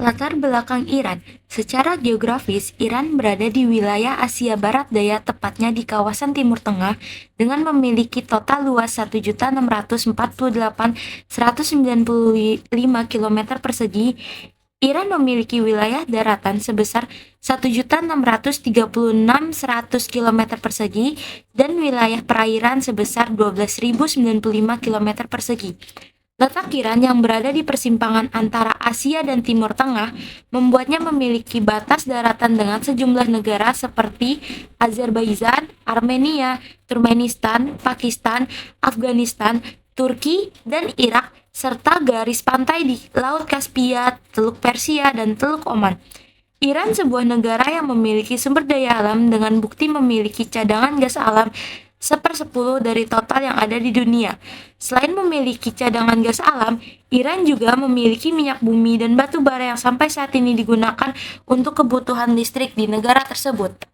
Latar belakang Iran. Secara geografis, Iran berada di wilayah Asia Barat Daya, tepatnya di kawasan Timur Tengah, dengan memiliki total luas 1.648.195 km persegi. Iran memiliki wilayah daratan sebesar 1.636.100 km persegi dan wilayah perairan sebesar 12.095 km persegi. Letak Iran yang berada di persimpangan antara Asia dan Timur Tengah membuatnya memiliki batas daratan dengan sejumlah negara seperti Azerbaijan, Armenia, Turkmenistan, Pakistan, Afghanistan, Turki, dan Irak, serta garis pantai di Laut Kaspia, Teluk Persia, dan Teluk Oman. Iran sebuah negara yang memiliki sumber daya alam dengan bukti memiliki cadangan gas alam 1/10 dari total yang ada di dunia. Selain memiliki cadangan gas alam, Iran juga memiliki minyak bumi dan batu bara yang sampai saat ini digunakan untuk kebutuhan listrik di negara tersebut.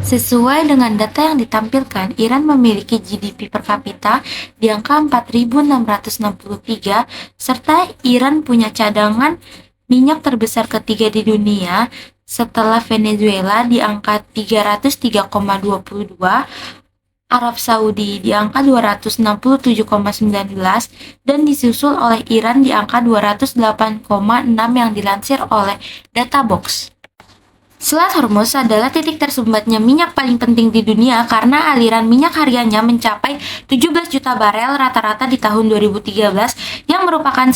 Sesuai dengan data yang ditampilkan, Iran memiliki GDP per kapita di angka 4.663, serta Iran punya cadangan minyak terbesar ketiga di dunia setelah Venezuela di angka 303,22, Arab Saudi di angka 267,19, dan disusul oleh Iran di angka 208,6 yang dilansir oleh Databox. Selat Hormuz adalah titik tersumbatnya minyak paling penting di dunia karena aliran minyak harganya mencapai 17 juta barel rata-rata di tahun 2013, yang merupakan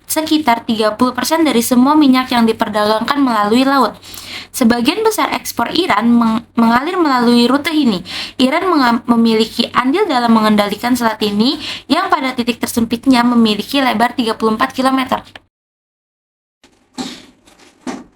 sekitar 30% dari semua minyak yang diperdagangkan melalui laut. Sebagian besar ekspor Iran mengalir melalui rute ini. Iran memiliki andil dalam mengendalikan selat ini yang pada titik tersempitnya memiliki lebar 34 km.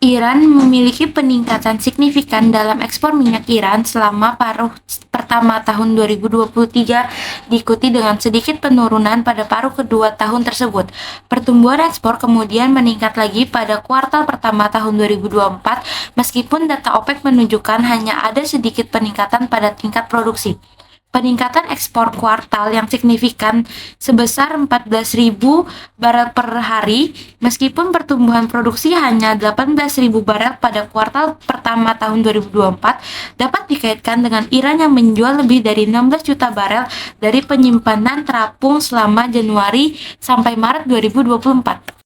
Iran memiliki peningkatan signifikan dalam ekspor minyak Iran selama paruh pertama tahun 2023, diikuti dengan sedikit penurunan pada paruh kedua tahun tersebut. Pertumbuhan ekspor kemudian meningkat lagi pada kuartal pertama tahun 2024, meskipun data OPEC menunjukkan hanya ada sedikit peningkatan pada tingkat produksi. Peningkatan ekspor kuartal yang signifikan sebesar 14.000 barel per hari, meskipun pertumbuhan produksi hanya 18.000 barel pada kuartal pertama tahun 2024, dapat dikaitkan dengan Iran yang menjual lebih dari 16 juta barel dari penyimpanan terapung selama Januari sampai Maret 2024.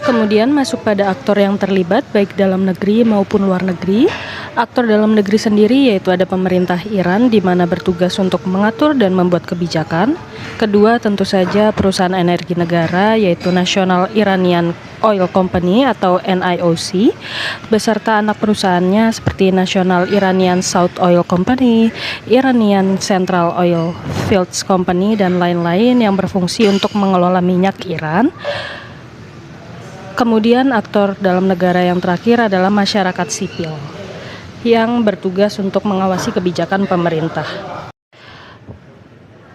Kemudian masuk pada aktor yang terlibat baik dalam negeri maupun luar negeri. Aktor dalam negeri sendiri yaitu ada pemerintah Iran di mana bertugas untuk mengatur dan membuat kebijakan. Kedua tentu saja perusahaan energi negara yaitu National Iranian Oil Company atau NIOC beserta anak perusahaannya seperti National Iranian South Oil Company, Iranian Central Oil Fields Company dan lain-lain yang berfungsi untuk mengelola minyak Iran. Kemudian aktor dalam negara yang terakhir adalah masyarakat sipil yang bertugas untuk mengawasi kebijakan pemerintah.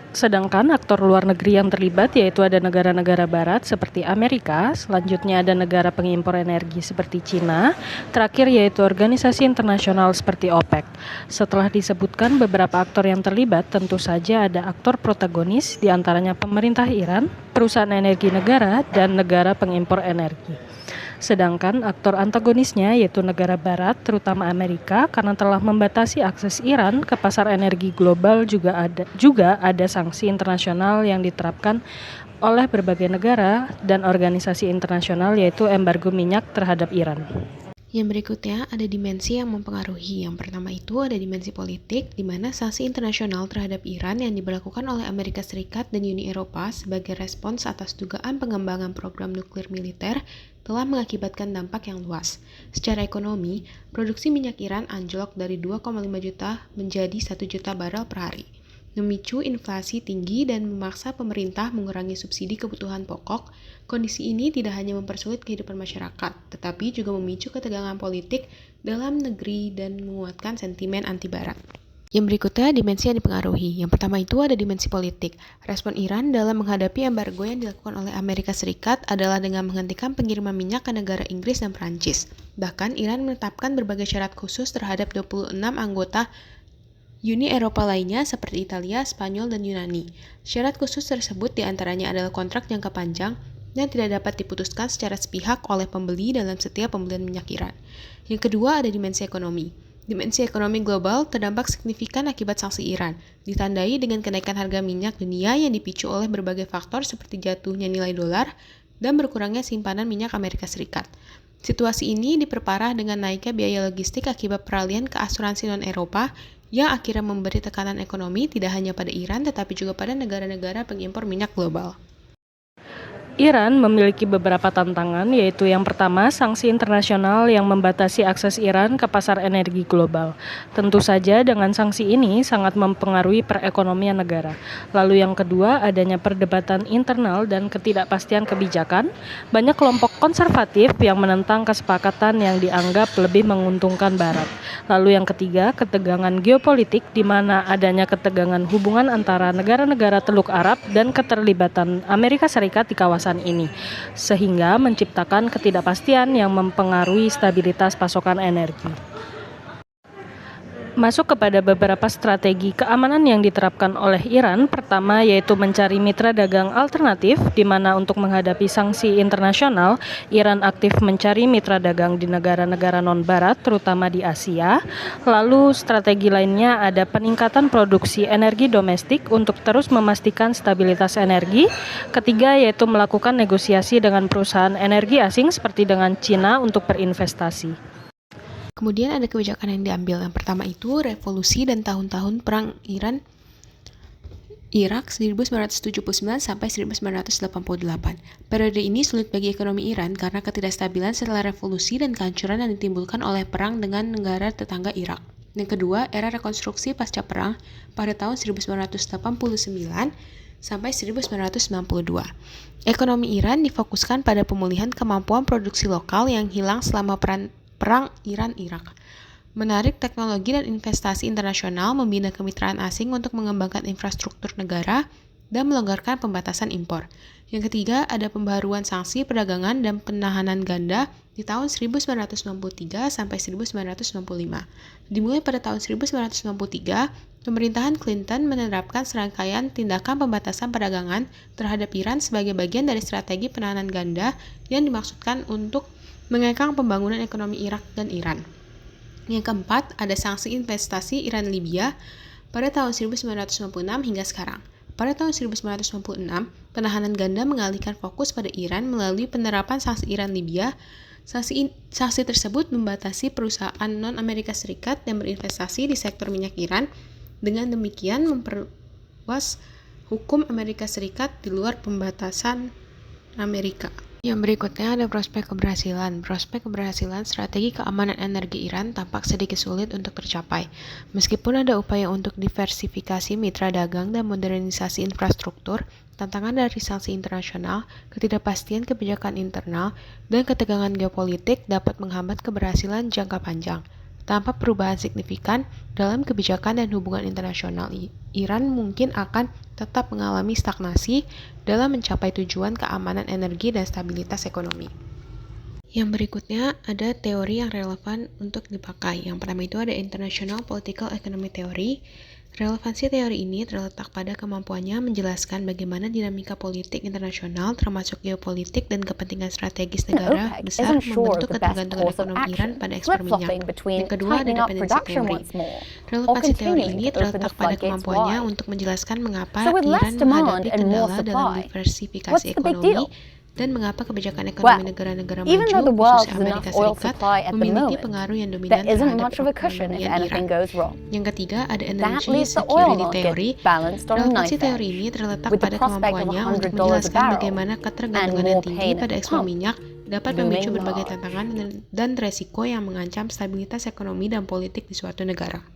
Sedangkan aktor luar negeri yang terlibat yaitu ada negara-negara barat seperti Amerika, selanjutnya ada negara pengimpor energi seperti Cina, terakhir yaitu organisasi internasional seperti OPEC. Setelah disebutkan beberapa aktor yang terlibat, tentu saja ada aktor protagonis diantaranya pemerintah Iran, perusahaan energi negara, dan negara pengimpor energi. Sedangkan aktor antagonisnya yaitu negara barat, terutama Amerika, karena telah membatasi akses Iran ke pasar energi global, juga ada sanksi internasional yang diterapkan oleh berbagai negara dan organisasi internasional yaitu embargo minyak terhadap Iran. Yang berikutnya ada dimensi yang mempengaruhi. Yang pertama itu ada dimensi politik, di mana sanksi internasional terhadap Iran yang diberlakukan oleh Amerika Serikat dan Uni Eropa sebagai respons atas dugaan pengembangan program nuklir militer telah mengakibatkan dampak yang luas. Secara ekonomi, produksi minyak Iran anjlok dari 2,5 juta menjadi 1 juta barel per hari, memicu inflasi tinggi dan memaksa pemerintah mengurangi subsidi kebutuhan pokok. Kondisi ini tidak hanya mempersulit kehidupan masyarakat, tetapi juga memicu ketegangan politik dalam negeri dan menguatkan sentimen anti-barat. Yang berikutnya, dimensi yang dipengaruhi. Yang pertama itu ada dimensi politik. Respon Iran dalam menghadapi embargo yang dilakukan oleh Amerika Serikat adalah dengan menghentikan pengiriman minyak ke negara Inggris dan Prancis. Bahkan, Iran menetapkan berbagai syarat khusus terhadap 26 anggota Uni Eropa lainnya seperti Italia, Spanyol, dan Yunani. Syarat khusus tersebut diantaranya adalah kontrak jangka panjang yang tidak dapat diputuskan secara sepihak oleh pembeli dalam setiap pembelian minyak Iran. Yang kedua ada dimensi ekonomi. Dimensi ekonomi global terdampak signifikan akibat sanksi Iran, ditandai dengan kenaikan harga minyak dunia yang dipicu oleh berbagai faktor seperti jatuhnya nilai dolar dan berkurangnya simpanan minyak Amerika Serikat. Situasi ini diperparah dengan naiknya biaya logistik akibat peralihan ke asuransi non-Eropa yang akhirnya memberi tekanan ekonomi tidak hanya pada Iran tetapi juga pada negara-negara pengimpor minyak global. Iran memiliki beberapa tantangan, yaitu yang pertama, sanksi internasional yang membatasi akses Iran ke pasar energi global. Tentu saja dengan sanksi ini sangat mempengaruhi perekonomian negara. Lalu yang kedua, adanya perdebatan internal dan ketidakpastian kebijakan. Banyak kelompok konservatif yang menentang kesepakatan yang dianggap lebih menguntungkan Barat. Lalu yang ketiga, ketegangan geopolitik di mana adanya ketegangan hubungan antara negara-negara Teluk Arab dan keterlibatan Amerika Serikat di kawasan ini, sehingga menciptakan ketidakpastian yang mempengaruhi stabilitas pasokan energi. Masuk kepada beberapa strategi keamanan yang diterapkan oleh Iran. Pertama yaitu mencari mitra dagang alternatif, di mana untuk menghadapi sanksi internasional, Iran aktif mencari mitra dagang di negara-negara non-Barat, terutama di Asia. Lalu strategi lainnya ada peningkatan produksi energi domestik untuk terus memastikan stabilitas energi. Ketiga yaitu melakukan negosiasi dengan perusahaan energi asing seperti dengan Cina untuk berinvestasi. Kemudian ada kebijakan yang diambil. Yang pertama itu revolusi dan tahun-tahun perang Irak 1979 sampai 1988. Periode ini sulit bagi ekonomi Iran karena ketidakstabilan setelah revolusi dan kehancuran yang ditimbulkan oleh perang dengan negara tetangga Irak. Yang kedua, era rekonstruksi pasca perang pada tahun 1989 sampai 1992. Ekonomi Iran difokuskan pada pemulihan kemampuan produksi lokal yang hilang selama Perang Iran-Irak. Menarik teknologi dan investasi internasional, membina kemitraan asing untuk mengembangkan infrastruktur negara, dan melonggarkan pembatasan impor. Yang ketiga, ada pembaharuan sanksi perdagangan dan penahanan ganda di tahun 1993 sampai 1995. Dimulai pada tahun 1993, pemerintahan Clinton menerapkan serangkaian tindakan pembatasan perdagangan terhadap Iran sebagai bagian dari strategi penahanan ganda yang dimaksudkan untuk mengekang pembangunan ekonomi Irak dan Iran. Yang keempat, ada sanksi investasi Iran-Libya pada tahun 1996 hingga sekarang. Pada tahun 1996, penahanan ganda mengalihkan fokus pada Iran melalui penerapan sanksi Iran-Libya. Sanksi tersebut membatasi perusahaan non-Amerika Serikat yang berinvestasi di sektor minyak Iran. Dengan demikian memperluas hukum Amerika Serikat di luar pembatasan Amerika. Yang berikutnya ada prospek keberhasilan. Prospek keberhasilan strategi keamanan energi Iran tampak sedikit sulit untuk tercapai. Meskipun ada upaya untuk diversifikasi mitra dagang dan modernisasi infrastruktur, tantangan dari sanksi internasional, ketidakpastian kebijakan internal, dan ketegangan geopolitik dapat menghambat keberhasilan jangka panjang. Tanpa perubahan signifikan dalam kebijakan dan hubungan internasional, Iran mungkin akan tetap mengalami stagnasi dalam mencapai tujuan keamanan energi dan stabilitas ekonomi. Yang berikutnya ada teori yang relevan untuk dipakai. Yang pertama itu ada International Political Economy Theory. Relevansi teori ini terletak pada kemampuannya menjelaskan bagaimana dinamika politik internasional termasuk geopolitik dan kepentingan strategis negara besar membentuk ketergantungan ekonomi Iran pada ekspor minyak. Yang kedua ada dependency theory. Relevansi teori ini terletak pada kemampuannya untuk menjelaskan mengapa Iran menghadapi kendala dalam diversifikasi ekonomi dan mengapa kebijakan ekonomi negara-negara maju, khususnya Amerika Serikat, memiliki pengaruh yang dominan terhadap perekonomian Iran. Yang ketiga, ada Energy Security Theory. Relevansi teori ini terletak pada kemampuannya untuk menjelaskan bagaimana ketergantungan yang tinggi pada ekspor minyak dapat memicu berbagai tantangan dan resiko yang mengancam stabilitas ekonomi dan politik di suatu negara.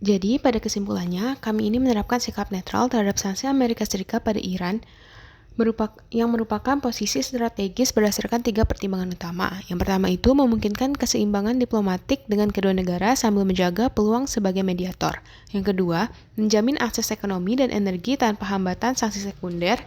Jadi, pada kesimpulannya, kami ini menerapkan sikap netral terhadap sanksi Amerika Serikat pada Iran yang merupakan posisi strategis berdasarkan 3 pertimbangan utama. Yang pertama itu memungkinkan keseimbangan diplomatik dengan kedua negara sambil menjaga peluang sebagai mediator. Yang kedua, menjamin akses ekonomi dan energi tanpa hambatan sanksi sekunder.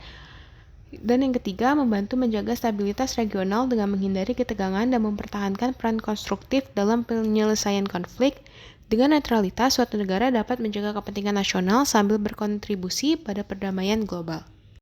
Dan yang ketiga, membantu menjaga stabilitas regional dengan menghindari ketegangan dan mempertahankan peran konstruktif dalam penyelesaian konflik. Dengan netralitas, suatu negara dapat menjaga kepentingan nasional sambil berkontribusi pada perdamaian global.